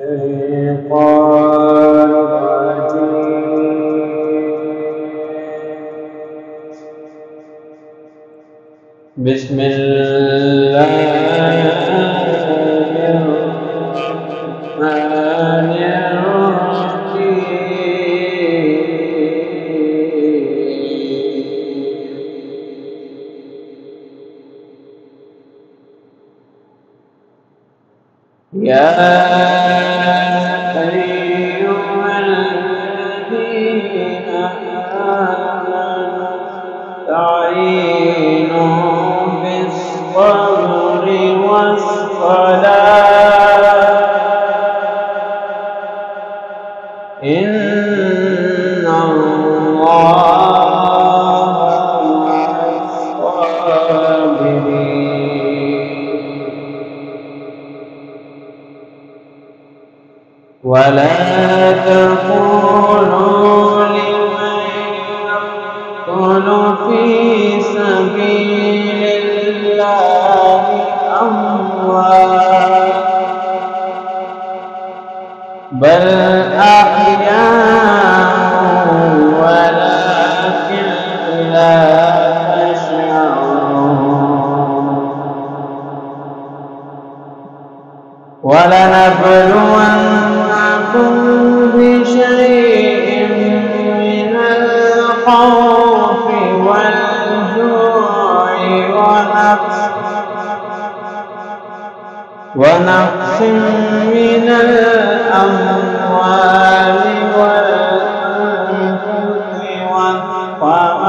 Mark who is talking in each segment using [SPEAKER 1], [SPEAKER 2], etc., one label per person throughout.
[SPEAKER 1] الشيطان الرجيم. بسم الله الرحمن الرحيم. يا أيها الذين آمنوا استعينوا بالصبر والصلاة إن الله مع الصابرين. ولا تقولوا لمن يقتل في سبيل الله أموات بل أحياء ولكن لا تشعرون. ولنبلونكم بشيء من الخوف والجوع ونقص من الأموال والأنفس والثمرات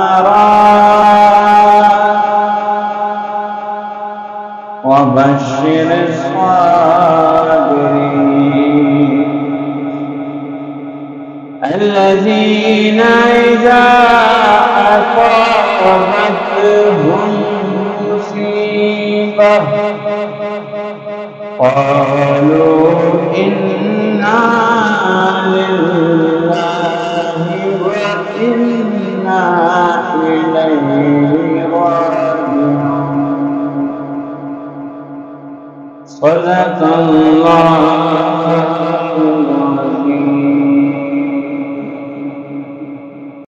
[SPEAKER 1] وبشر الصابرين الذين إذا أصابتهم مصيبة قالوا إنا لله وإنا إليه راجعون. صدق الله.